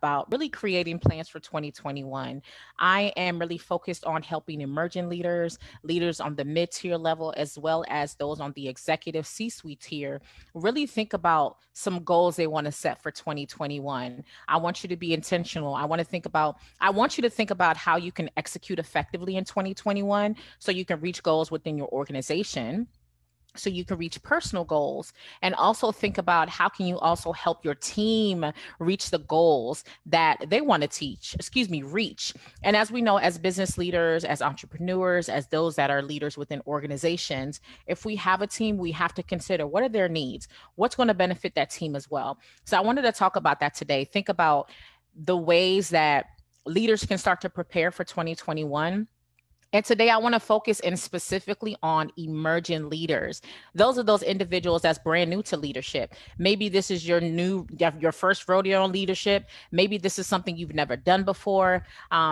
about really creating plans for 2021. I am really focused on helping emerging leaders, leaders on the mid-tier level, as well as those on the executive C-suite tier, really think about some goals they want to set for 2021. I want you to be intentional. I want you to think about how you can execute effectively in 2021 so you can reach goals within your organization, so you can reach personal goals, and also think about how can you also help your team reach the goals that they want to reach. And as we know, as business leaders, as entrepreneurs, as those that are leaders within organizations, if we have a team, we have to consider what are their needs, what's going to benefit that team as well. So I wanted to talk about that today. Think about the ways that leaders can start to prepare for 2021. And today I want to focus in specifically on emerging leaders. Those are those individuals that's brand new to leadership. Maybe this is your first rodeo on leadership. Maybe this is something you've never done before.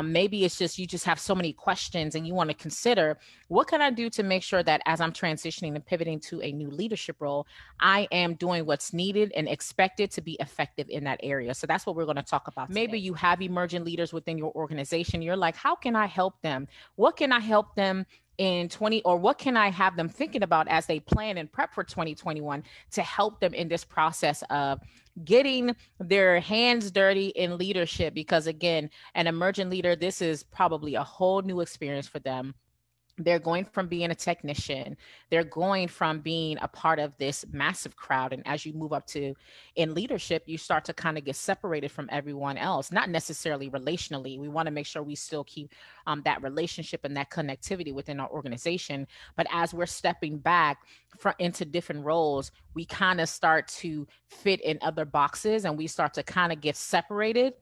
Maybe it's just, you just have so many questions and you want to consider, what can I do to make sure that as I'm transitioning and pivoting to a new leadership role, I am doing what's needed and expected to be effective in that area. So that's what we're going to talk about today. Maybe you have emerging leaders within your organization. You're like, how can I help them? What can I help them in 20, or what can I have them thinking about as they plan and prep for 2021 to help them in this process of getting their hands dirty in leadership? Because again, an emerging leader, this is probably a whole new experience for them. They're going from being a technician, they're going from being a part of this massive crowd. And as you move up to in leadership, you start to kind of get separated from everyone else, not necessarily relationally. We want to make sure we still keep that relationship and that connectivity within our organization. But as we're stepping back into different roles, we kind of start to fit in other boxes and we start to kind of get separated.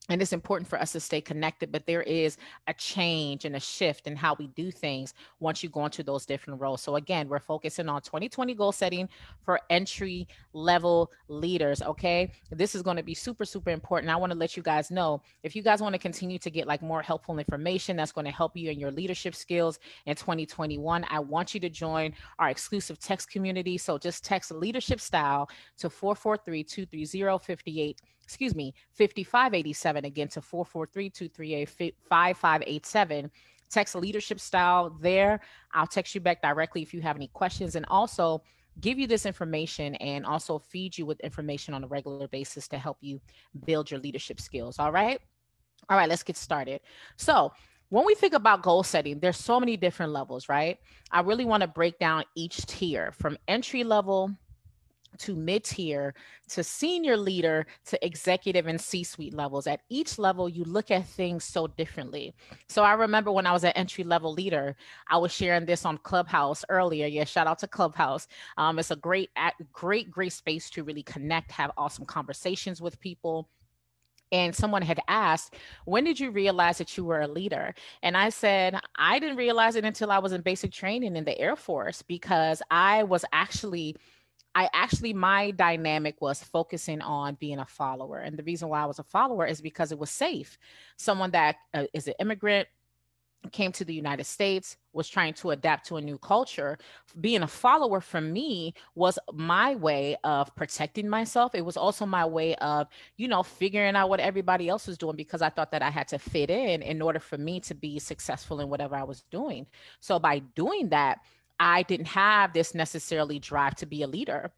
And it's important for us to stay connected, but there is a change and a shift in how we do things once you go into those different roles. So again, we're focusing on 2020 goal setting for entry level leaders. Okay. This is going to be super, super important. I want to let you guys know, if you guys want to continue to get like more helpful information that's going to help you in your leadership skills in 2021, I want you to join our exclusive text community. So just text leadership style to 5587, again to 443-238-5587. Text leadership style there. I'll text you back directly if you have any questions, and also give you this information and also feed you with information on a regular basis to help you build your leadership skills. All right, let's get started. So when we think about goal setting, there's so many different levels, right? I really want to break down each tier from entry level to mid-tier to senior leader to executive and C-suite levels. At each level, you look at things so differently. So I remember when I was an entry-level leader, I was sharing this on Clubhouse earlier. Yeah, shout out to Clubhouse. It's a great space to really connect, have awesome conversations with people. And someone had asked, when did you realize that you were a leader? And I said, I didn't realize it until I was in basic training in the Air Force, because my dynamic was focusing on being a follower. And the reason why I was a follower is because it was safe. Someone that is an immigrant, came to the United States, was trying to adapt to a new culture. Being a follower for me was my way of protecting myself. It was also my way of, figuring out what everybody else was doing, because I thought that I had to fit in order for me to be successful in whatever I was doing. So by doing that, I didn't have this necessarily drive to be a leader.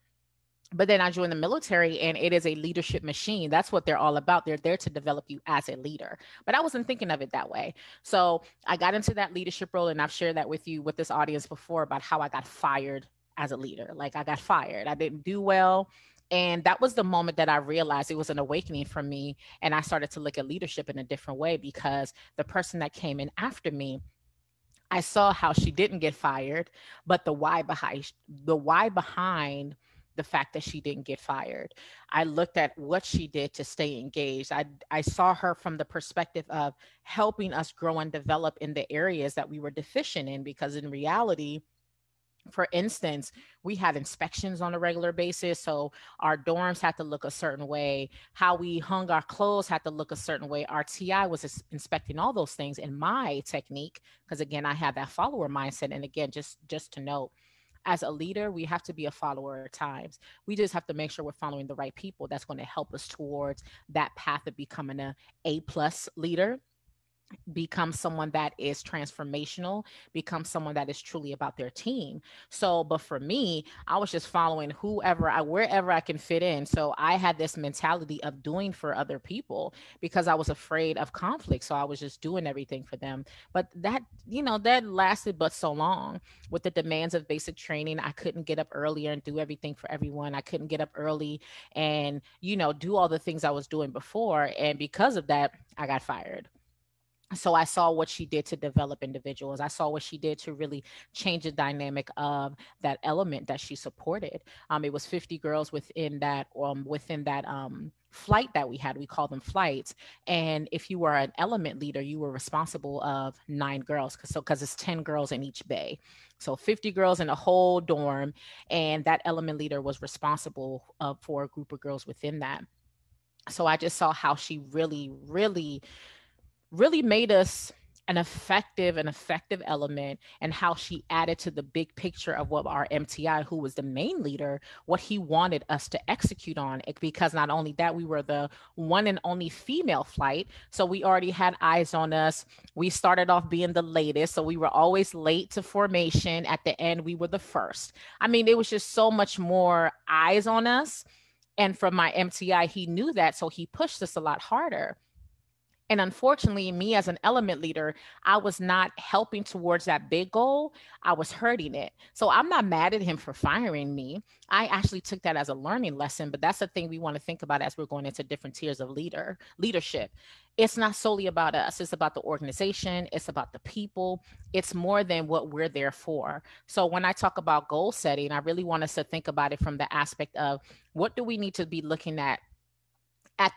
But then I joined the military, and it is a leadership machine. That's what they're all about. They're there to develop you as a leader. But I wasn't thinking of it that way. So I got into that leadership role, and I've shared that with this audience before, about how I got fired as a leader. Like, I got fired. I didn't do well. And that was the moment that I realized it was an awakening for me. And I started to look at leadership in a different way, because the person that came in after me, I saw how she didn't get fired, but the why behind the fact that she didn't get fired. I looked at what she did to stay engaged. I saw her from the perspective of helping us grow and develop in the areas that we were deficient in, because in reality, for instance, we had inspections on a regular basis. So our dorms had to look a certain way. How we hung our clothes had to look a certain way. Our TI was inspecting all those things. And my technique, because again, I had that follower mindset. And again, just to note, as a leader, we have to be a follower at times. We just have to make sure we're following the right people that's going to help us towards that path of becoming A plus leader, become someone that is transformational, become someone that is truly about their team. So, but for me, I was just following wherever I can fit in. So I had this mentality of doing for other people because I was afraid of conflict. So I was just doing everything for them. But that lasted but so long. With the demands of basic training, I couldn't get up earlier and do everything for everyone. I couldn't get up early and, do all the things I was doing before. And because of that, I got fired. So I saw what she did to develop individuals. I saw what she did to really change the dynamic of that element that she supported. It was 50 girls within that flight that we had. We call them flights. And if you were an element leader, you were responsible of 9 girls, because it's 10 girls in each bay. So 50 girls in a whole dorm, and that element leader was responsible for a group of girls within that. So I just saw how she really made us an effective element, and how she added to the big picture of what our MTI, who was the main leader, what he wanted us to execute on it. Because not only that, we were the one and only female flight, so we already had eyes on us. We started off being the latest, so we were always late to formation. At the end, we were the first. I mean, there was just so much more eyes on us. And from my MTI, he knew that, so he pushed us a lot harder. And unfortunately, me as an element leader, I was not helping towards that big goal. I was hurting it. So I'm not mad at him for firing me. I actually took that as a learning lesson. But that's the thing we want to think about as we're going into different tiers of leadership. It's not solely about us. It's about the organization. It's about the people. It's more than what we're there for. So when I talk about goal setting, I really want us to think about it from the aspect of, what do we need to be looking at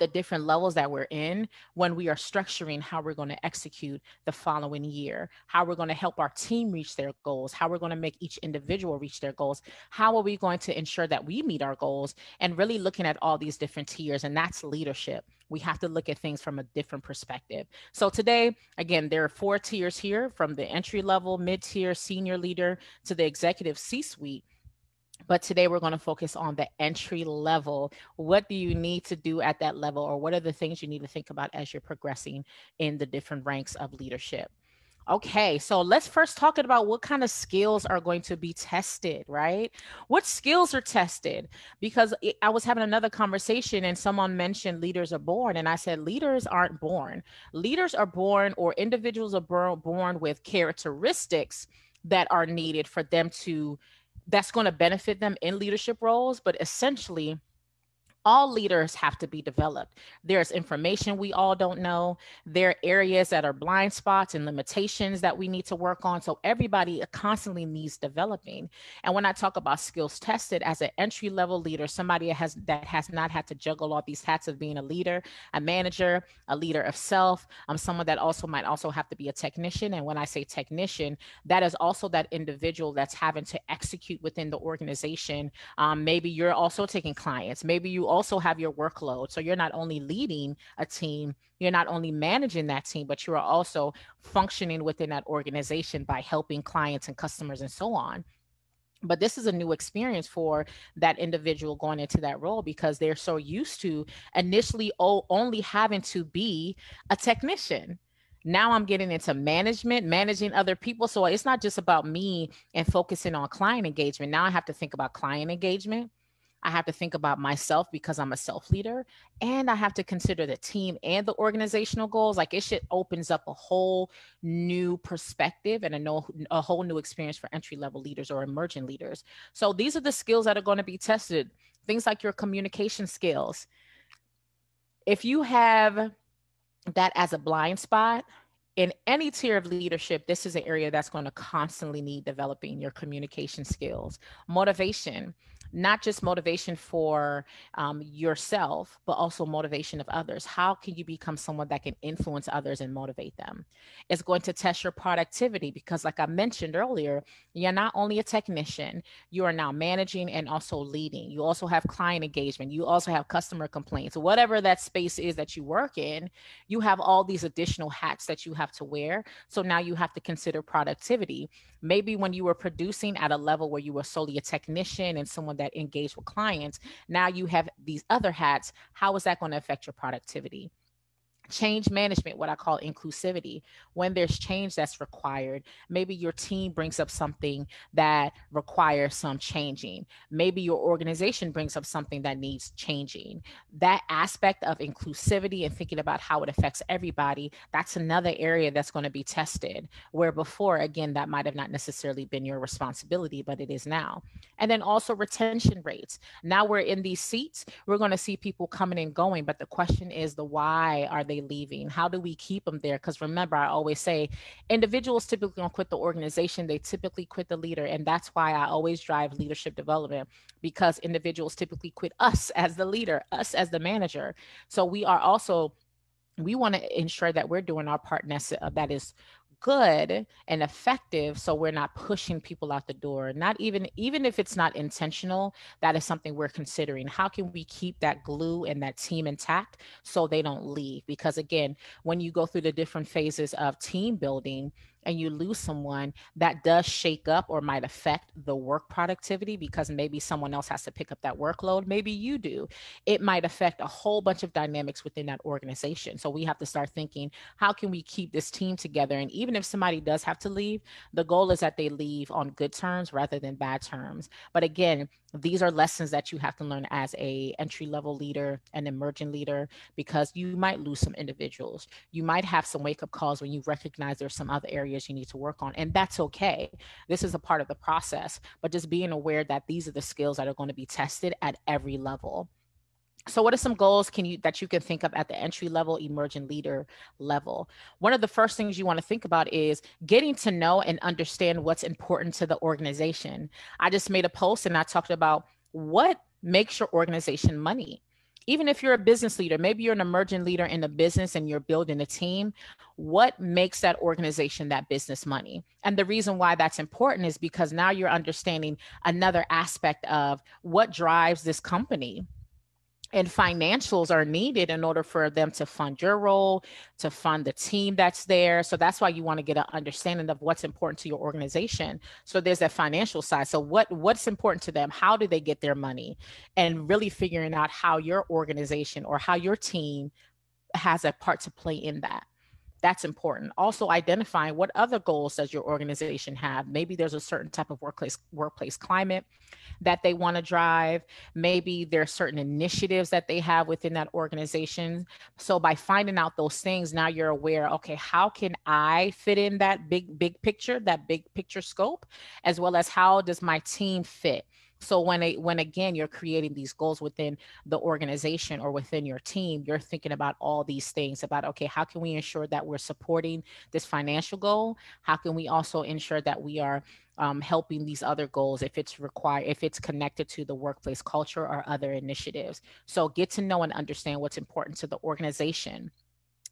the different levels that we're in when we are structuring how we're going to execute the following year, how we're going to help our team reach their goals, how we're going to make each individual reach their goals, how are we going to ensure that we meet our goals, and really looking at all these different tiers. And that's leadership. We have to look at things from a different perspective. So today, again, there are 4 tiers here, from the entry level, mid-tier, senior leader, to the executive C-suite. But today we're going to focus on the entry level. What do you need to do at that level, or what are the things you need to think about as you're progressing in the different ranks of leadership? Okay, so let's first talk about what kind of skills are going to be tested, right? What skills are tested? Because I was having another conversation and someone mentioned leaders are born. And I said, leaders aren't born. Leaders are born, or individuals are born with characteristics that are needed for them to, that's going to benefit them in leadership roles. But essentially, all leaders have to be developed. There's information we all don't know. There are areas that are blind spots and limitations that we need to work on. So everybody constantly needs developing. And when I talk about skills tested, as an entry level leader, somebody that has not had to juggle all these hats of being a leader, a manager, a leader of self, someone that also might also have to be a technician. And when I say technician, that is also that individual that's having to execute within the organization. Maybe you're also taking clients. Maybe you also have your workload. So you're not only leading a team, you're not only managing that team, but you are also functioning within that organization by helping clients and customers and so on. But this is a new experience for that individual going into that role, because they're so used to initially only having to be a technician. Now I'm getting into management, managing other people. So it's not just about me and focusing on client engagement. Now I have to think about client engagement. I have to think about myself because I'm a self leader, and I have to consider the team and the organizational goals. Like, it should opens up a whole new perspective and a whole new experience for entry level leaders or emerging leaders. So these are the skills that are going to be tested. Things like your communication skills. If you have that as a blind spot, in any tier of leadership, this is an area that's going to constantly need developing your communication skills. Motivation. not just motivation for yourself, but also motivation of others. How can you become someone that can influence others and motivate them? It's going to test your productivity because, like I mentioned earlier, you're not only a technician, you are now managing and also leading. You also have client engagement, you also have customer complaints. Whatever that space is that you work in, you have all these additional hats that you have to wear. So now you have to consider productivity. Maybe when you were producing at a level where you were solely a technician and someone that engaged with clients, now you have these other hats. How is that going to affect your productivity? Change management, what I call inclusivity. When there's change that's required, maybe your team brings up something that requires some changing. Maybe your organization brings up something that needs changing. That aspect of inclusivity and thinking about how it affects everybody, that's another area that's going to be tested. Where before, again, that might have not necessarily been your responsibility, but it is now. And then also retention rates. Now we're in these seats, we're going to see people coming and going, but the question is the why are they leaving? How do we keep them there? Because remember, I always say individuals typically don't quit the organization, they typically quit the leader. And that's why I always drive leadership development, because individuals typically quit us as the leader, us as the manager. So we want to ensure that we're doing our part that is good and effective, so we're not pushing people out the door. Not even if it's not intentional, that is something we're considering. How can we keep that glue and that team intact so they don't leave? Because again, when you go through the different phases of team building and you lose someone, that does shake up or might affect the work productivity, because maybe someone else has to pick up that workload, maybe you do. It might affect a whole bunch of dynamics within that organization. So we have to start thinking, how can we keep this team together? And even if somebody does have to leave, the goal is that they leave on good terms rather than bad terms. But again, these are lessons that you have to learn as a entry level leader, an emerging leader, because you might lose some individuals. You might have some wake up calls when you recognize there's some other areas you need to work on, and that's okay. This is a part of the process, but just being aware that these are the skills that are going to be tested at every level. So what are some goals that you can think of at the entry level emerging leader level? One of the first things you want to think about is getting to know and understand what's important to the organization. I just made a post and I talked about what makes your organization money. Even if you're a business leader, maybe you're an emerging leader in the business and you're building a team, what makes that organization, that business money? And the reason why that's important is because now you're understanding another aspect of what drives this company, and financials are needed in order for them to fund your role, to fund the team that's there. So that's why you want to get an understanding of what's important to your organization. So there's that financial side. So what's important to them? How do they get their money? And really figuring out how your organization or how your team has a part to play in that. That's important. Also identifying what other goals does your organization have. Maybe there's a certain type of workplace climate that they want to drive. Maybe there are certain initiatives that they have within that organization. So by finding out those things, now you're aware, okay, how can I fit in that big picture, that big picture scope, as well as how does my team fit? So when again you're creating these goals within the organization or within your team, you're thinking about all these things about, okay, how can we ensure that we're supporting this financial goal? How can we also ensure that we are helping these other goals if it's required, if it's connected to the workplace culture or other initiatives? So get to know and understand what's important to the organization.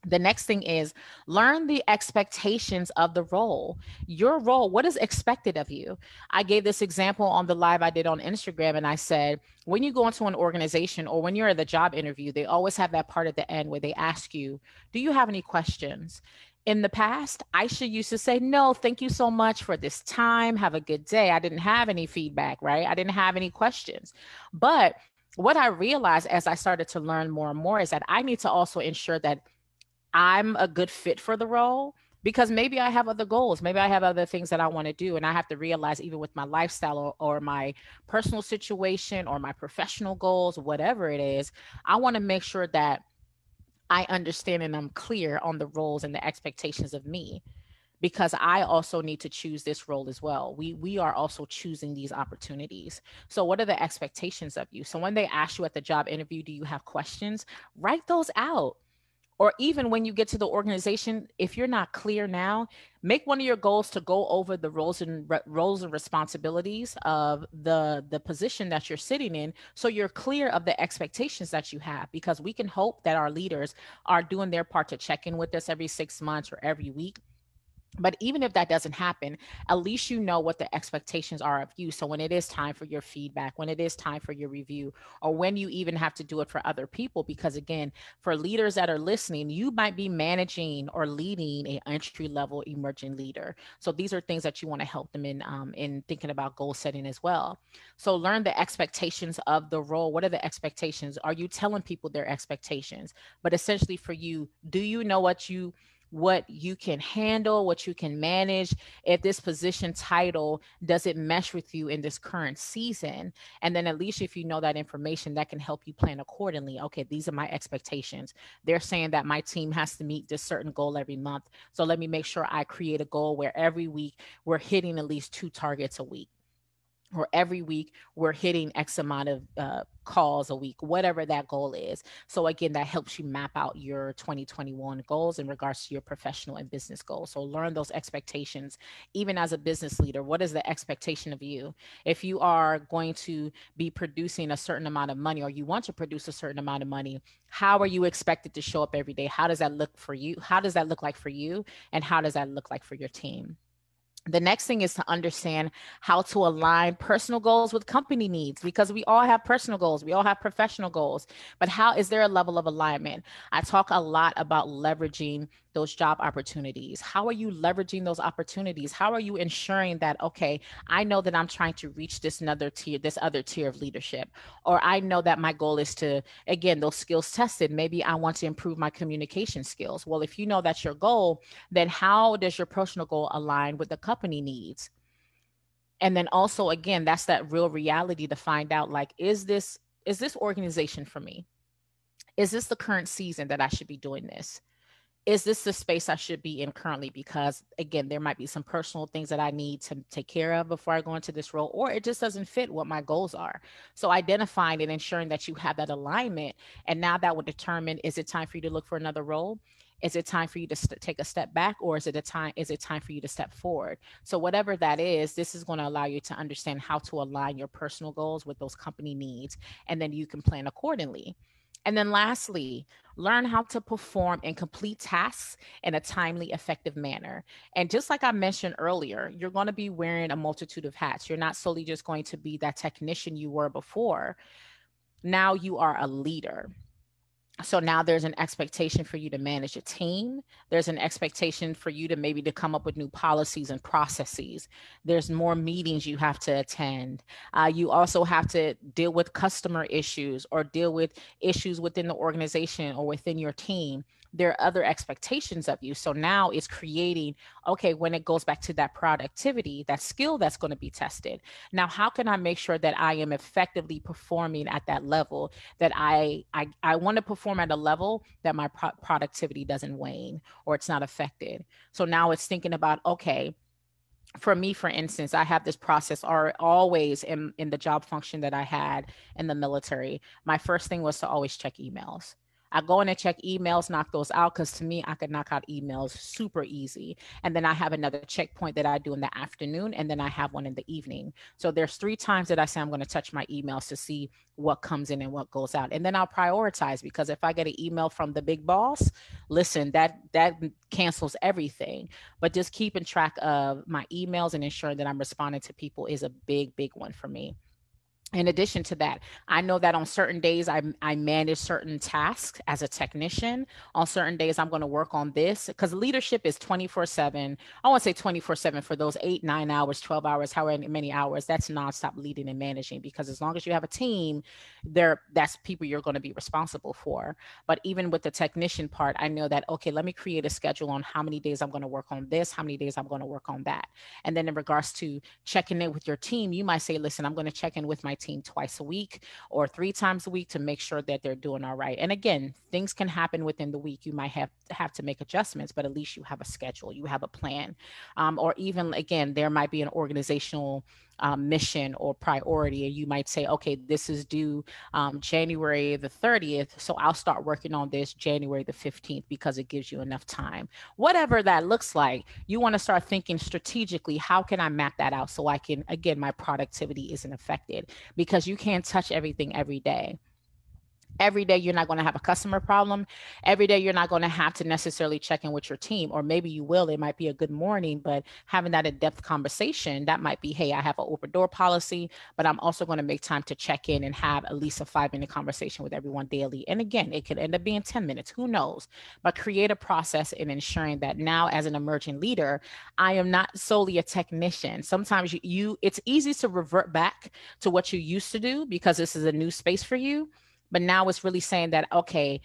The next thing is learn the expectations of the role. Your role, what is expected of you? I gave this example on the live I did on Instagram, and I said, when you go into an organization or when you're at the job interview, they always have that part at the end where they ask you, do you have any questions? In the past, Aisha used to say, no, thank you so much for this time. Have a good day. I didn't have any feedback, right? I didn't have any questions. But what I realized as I started to learn more and more is that I need to also ensure that I'm a good fit for the role, because maybe I have other goals. Maybe I have other things that I want to do. And I have to realize, even with my lifestyle or my personal situation or my professional goals, whatever it is, I want to make sure that I understand and I'm clear on the roles and the expectations of me, because I also need to choose this role as well. We are also choosing these opportunities. So what are the expectations of you? So when they ask you at the job interview, do you have questions? Write those out. Or even when you get to the organization, if you're not clear now, make one of your goals to go over the roles and responsibilities of the position that you're sitting in, so you're clear of the expectations that you have. Because we can hope that our leaders are doing their part to check in with us every 6 months or every week, but even if that doesn't happen, at least you know what the expectations are of you. So when it is time for your feedback, when it is time for your review, or when you even have to do it for other people, because again, for leaders that are listening, you might be managing or leading a entry level emerging leader. So these are things that you want to help them in thinking about goal setting as well. So learn the expectations of the role. What are the expectations? Are you telling people their expectations? But essentially for you, do you know what you can handle, what you can manage? If this position title does it mesh with you in this current season? And then at least if you know that information, that can help you plan accordingly. Okay, these are my expectations. They're saying that my team has to meet this certain goal every month. So let me make sure I create a goal where every week we're hitting at least 2 targets a week, or every week we're hitting X amount of calls a week, whatever that goal is. So again, that helps you map out your 2021 goals in regards to your professional and business goals. So learn those expectations. Even as a business leader, what is the expectation of you? If you are going to be producing a certain amount of money, or you want to produce a certain amount of money, how are you expected to show up every day? How does that look for you? How does that look like for you? And how does that look like for your team? The next thing is to understand how to align personal goals with company needs, because we all have personal goals, we all have professional goals, but how is there a level of alignment? I talk a lot about leveraging those job opportunities. How are you leveraging those opportunities? How are you ensuring that, okay, I know that I'm trying to reach this other tier of leadership, or I know that my goal is to, again, those skills tested. Maybe I want to improve my communication skills. Well, if you know that's your goal, then how does your personal goal align with the company needs? And then also, again, that's that real reality to find out, like, is this organization for me? Is this the current season that I should be doing this? Is this the space I should be in currently? Because again, there might be some personal things that I need to take care of before I go into this role, or it just doesn't fit what my goals are. So identifying and ensuring that you have that alignment. And now that would determine, is it time for you to look for another role? Is it time for you to take a step back, or is it time for you to step forward? So whatever that is, this is going to allow you to understand how to align your personal goals with those company needs, and then you can plan accordingly. And then lastly, learn how to perform and complete tasks in a timely, effective manner. And just like I mentioned earlier, you're going to be wearing a multitude of hats. You're not solely just going to be that technician you were before. Now you are a leader. So now there's an expectation for you to manage a team. There's an expectation for you to maybe to come up with new policies and processes. There's more meetings you have to attend. You also have to deal with customer issues, or deal with issues within the organization or within your team. There are other expectations of you. So now it's creating, okay, when it goes back to that productivity, that skill that's going to be tested. Now, how can I make sure that I am effectively performing at that level, that I want to perform at a level that my productivity doesn't wane or it's not affected? So now it's thinking about, okay, for me, for instance, I have this process, or always in the job function that I had in the military. My first thing was to always check emails. I go in and check emails, knock those out, because to me, I could knock out emails super easy. And then I have another checkpoint that I do in the afternoon, and then I have one in the evening. So there's 3 times that I say I'm going to touch my emails to see what comes in and what goes out. And then I'll prioritize, because if I get an email from the big boss, listen, that cancels everything. But just keeping track of my emails and ensuring that I'm responding to people is a big one for me. In addition to that, I know that on certain days I manage certain tasks as a technician. On certain days, I'm going to work on this, because leadership is 24/7. I won't say 24/7, for those 8, 9 hours, 12 hours, however many hours. That's nonstop leading and managing, because as long as you have a team, that's people you're going to be responsible for. But even with the technician part, I know that, okay, let me create a schedule on how many days I'm going to work on this, how many days I'm going to work on that. And then in regards to checking in with your team, you might say, listen, I'm going to check in with my team twice a week or 3 times a week to make sure that they're doing all right. And again, things can happen within the week. You might have to make adjustments, but at least you have a schedule, you have a plan. Or even, again, there might be an organizational mission or priority. And you might say, okay, this is due January the 30th. So I'll start working on this January the 15th because it gives you enough time. Whatever that looks like, you want to start thinking strategically, how can I map that out so I can, again, my productivity isn't affected, because you can't touch everything every day. Every day you're not going to have a customer problem. Every day you're not going to have to necessarily check in with your team, or maybe you will. It might be a good morning, but having that in-depth conversation, that might be, hey, I have an open door policy, but I'm also going to make time to check in and have at least a 5-minute conversation with everyone daily. And again, it could end up being 10 minutes, who knows? But create a process in ensuring that now, as an emerging leader, I am not solely a technician. Sometimes it's easy to revert back to what you used to do because this is a new space for you. But now it's really saying that, okay,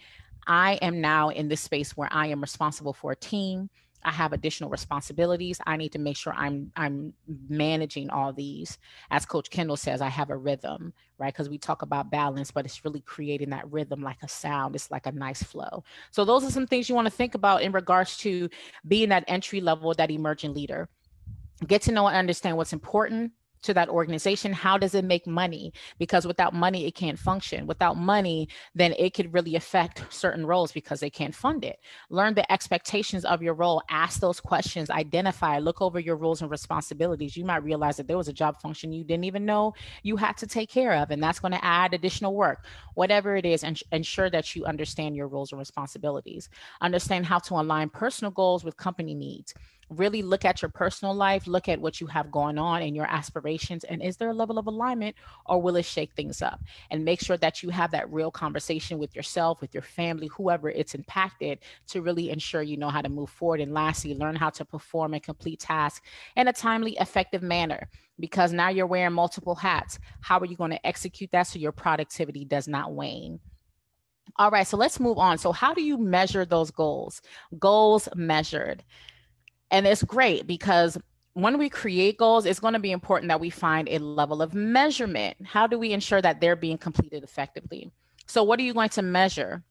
I am now in this space where I am responsible for a team. I have additional responsibilities. I need to make sure I'm managing all these. As Coach Kendall says, I have a rhythm, right? Because we talk about balance, but it's really creating that rhythm like a sound. It's like a nice flow. So those are some things you want to think about in regards to being that entry level, that emerging leader. Get to know and understand what's important to that organization. How does it make money? Because without money, it can't function. Without money, then it could really affect certain roles because they can't fund it. Learn the expectations of your role. Ask those questions. Identify, look over your roles and responsibilities. You might realize that there was a job function you didn't even know you had to take care of, and that's going to add additional work. Whatever it is, and ensure that you understand your roles and responsibilities. Understand how to align personal goals with company needs. Really look at your personal life, look at what you have going on and your aspirations, and is there a level of alignment, or will it shake things up? And make sure that you have that real conversation with yourself, with your family, whoever it's impacted, to really ensure you know how to move forward. And lastly, learn how to perform and complete tasks in a timely, effective manner, because now you're wearing multiple hats. How are you going to execute that so your productivity does not wane? All right, so let's move on. So how do you measure those goals? Goals measured. And it's great because when we create goals, it's going to be important that we find a level of measurement. How do we ensure that they're being completed effectively? So what are you going to measure?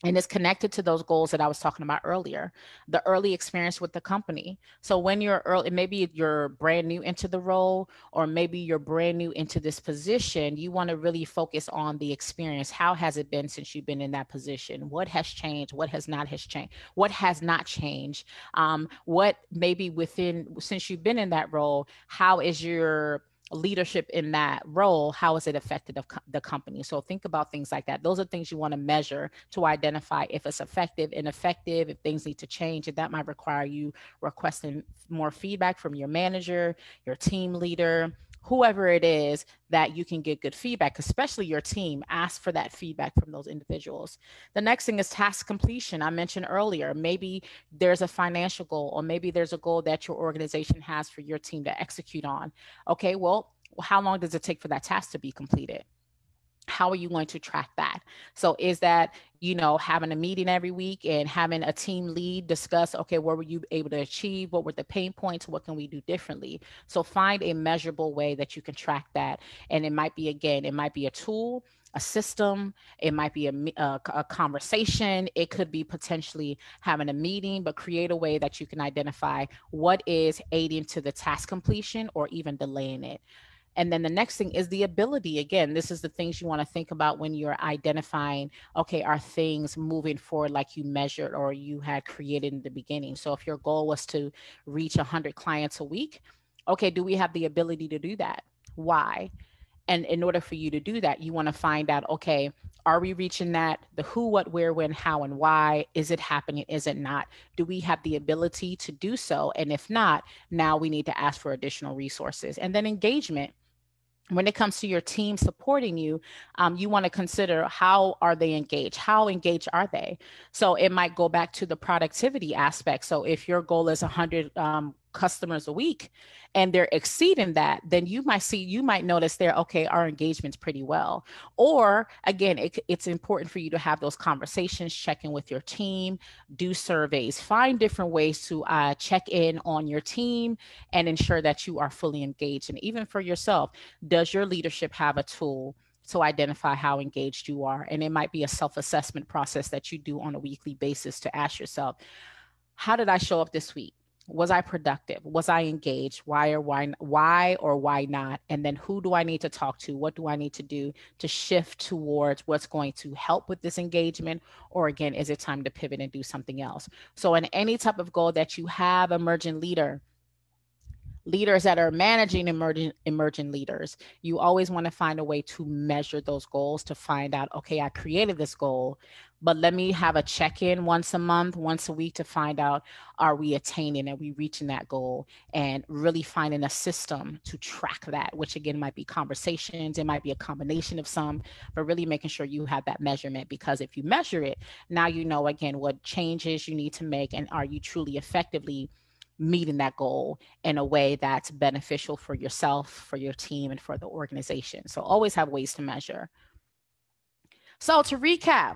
And it's connected to those goals that I was talking about earlier, the early experience with the company. So when you're early, maybe you're brand new into the role, or maybe you're brand new into this position, you want to really focus on the experience. How has it been since you've been in that position? What has changed? What has not has changed? What has not changed? What maybe within, since you've been in that role, how is your leadership in that role, how has it affected the company? So think about things like that. Those are things you want to measure to identify if it's effective, ineffective, if things need to change. And that might require you requesting more feedback from your manager, your team leader, whoever it is, that you can get good feedback, especially your team. Ask for that feedback from those individuals. The next thing is task completion. I mentioned earlier, maybe there's a financial goal, or maybe there's a goal that your organization has for your team to execute on. Okay, well, how long does it take for that task to be completed? How are you going to track that? So is that, having a meeting every week and having a team lead discuss, okay, what were you able to achieve? What were the pain points? What can we do differently? So find a measurable way that you can track that. And it might be, again, it might be a tool, a system, it might be a conversation, it could be potentially having a meeting, but create a way that you can identify what is aiding to the task completion or even delaying it. And then the next thing is the ability. Again, this is the things you want to think about when you're identifying, okay, are things moving forward like you measured or you had created in the beginning? So if your goal was to reach 100 clients a week, okay, do we have the ability to do that? Why? And in order for you to do that, you want to find out, okay, are we reaching that? The who, what, where, when, how, and why? Is it happening? Is it not? Do we have the ability to do so? And if not, now we need to ask for additional resources. And then engagement. When it comes to your team supporting you, you want to consider, how are they engaged? How engaged are they? So it might go back to the productivity aspect. So if your goal is 100 customers a week and they're exceeding that, then you might notice there, okay, our engagement's pretty well. Or again, it's important for you to have those conversations, check in with your team, do surveys, find different ways to check in on your team and ensure that you are fully engaged. And even for yourself, does your leadership have a tool to identify how engaged you are? And it might be a self-assessment process that you do on a weekly basis to ask yourself, how did I show up this week? Was I productive? Was I engaged? Why or why not? And then who do I need to talk to? What do I need to do to shift towards what's going to help with this engagement? Or again, is it time to pivot and do something else? So in any type of goal that you have, emerging leader, leaders that are managing emerging leaders, you always want to find a way to measure those goals to find out, okay, I created this goal, but let me have a check-in once a month, once a week, to find out, are we attaining, are we reaching that goal? And really finding a system to track that, which again might be conversations, it might be a combination of some, but really making sure you have that measurement, because if you measure it, now you know again what changes you need to make, and are you truly effectively meeting that goal in a way that's beneficial for yourself, for your team, and for the organization. So always have ways to measure. So to recap,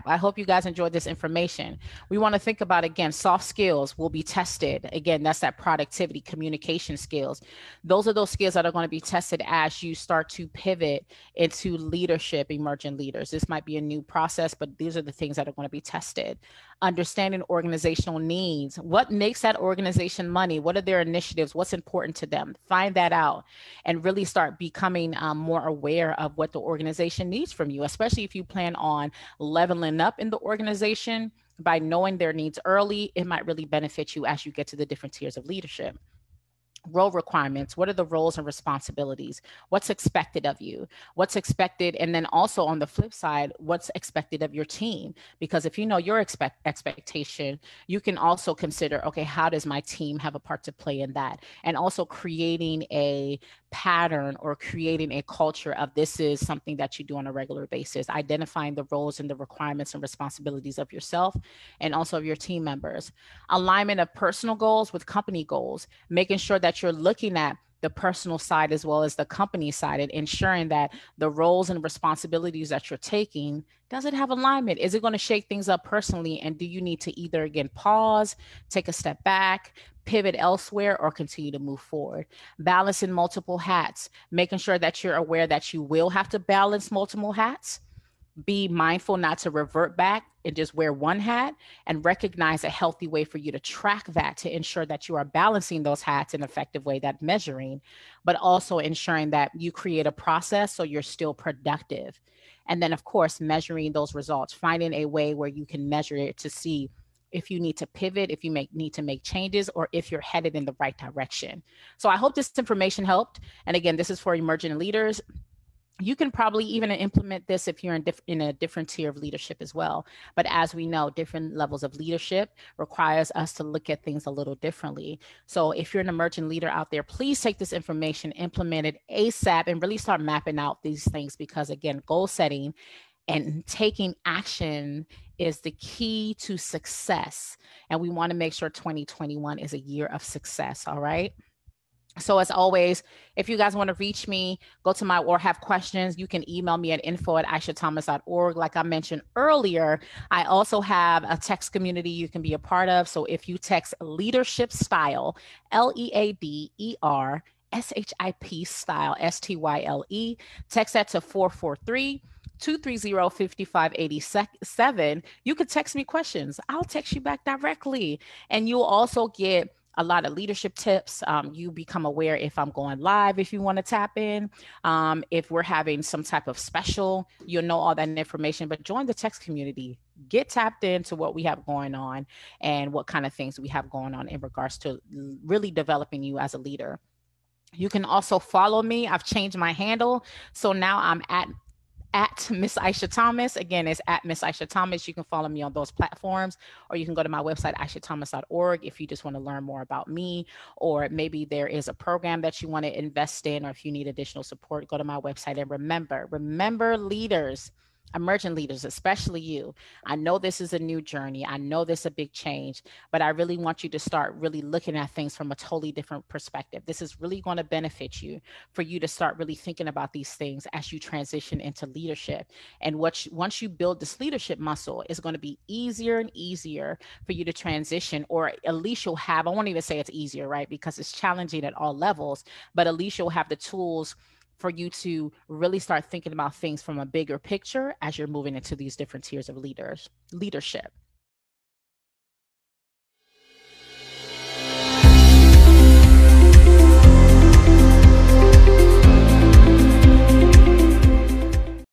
I hope you guys enjoyed this information. We want to think about, again, soft skills will be tested. Again, that's that productivity, communication skills. Those are those skills that are going to be tested as you start to pivot into leadership, emerging leaders. This might be a new process, but these are the things that are going to be tested. Understanding organizational needs. What makes that organization money? What are their initiatives? What's important to them? Find that out and really start becoming more aware of what the organization needs from you, especially if you plan on leveling up in the organization. By knowing their needs early, it might really benefit you as you get to the different tiers of leadership. Role requirements. What are the roles and responsibilities? What's expected of you? What's expected? And then also on the flip side, what's expected of your team? Because if you know your expectation, you can also consider, okay, how does my team have a part to play in that? And also creating a pattern or creating a culture of, this is something that you do on a regular basis, identifying the roles and the requirements and responsibilities of yourself and also of your team members. Alignment of personal goals with company goals, making sure that you're looking at the personal side as well as the company side, and ensuring that the roles and responsibilities that you're taking, does it have alignment? Is it going to shake things up personally? And do you need to either again pause, take a step back, pivot elsewhere, or continue to move forward? Balancing multiple hats, making sure that you're aware that you will have to balance multiple hats. Be mindful not to revert back and just wear one hat, and recognize a healthy way for you to track that to ensure that you are balancing those hats in an effective way, that measuring, but also ensuring that you create a process so you're still productive. And then, of course, measuring those results, finding a way where you can measure it to see if you need to pivot, if you need to make changes, or if you're headed in the right direction. So I hope this information helped. And again, this is for emerging leaders. You can probably even implement this if you're in a different tier of leadership as well. But as we know, different levels of leadership requires us to look at things a little differently. So if you're an emerging leader out there, please take this information, implement it ASAP, and really start mapping out these things, because again, goal setting and taking action is the key to success. And we want to make sure 2021 is a year of success. All right. So as always, if you guys want to reach me, go to my, or have questions, you can email me at info@aishathomas.org. Like I mentioned earlier, I also have a text community you can be a part of. So if you text leadership style, LEADER style, STYLE, text that to 443 230 5587. You could text me questions. I'll text you back directly. And you'll also get a lot of leadership tips. You become aware if I'm going live, if you want to tap in, if we're having some type of special, you'll know all that information. But join the text community, get tapped into what we have going on and what kind of things we have going on in regards to really developing you as a leader. You can also follow me. I've changed my handle. So now I'm at Miss Aisha Thomas. Again, it's at Miss Aisha Thomas. You can follow me on those platforms, or you can go to my website, aishathomas.org, if you just want to learn more about me, or maybe there is a program that you want to invest in, or if you need additional support, go to my website. And remember leaders, emerging leaders, especially you. I know this is a new journey. I know this is a big change, but I really want you to start really looking at things from a totally different perspective. This is really going to benefit you, for you to start really thinking about these things as you transition into leadership. And once you build this leadership muscle, it's going to be easier and easier for you to transition, or at least you'll have, I won't even say it's easier, right? Because it's challenging at all levels, but at least you'll have the tools for you to really start thinking about things from a bigger picture as you're moving into these different tiers of leadership.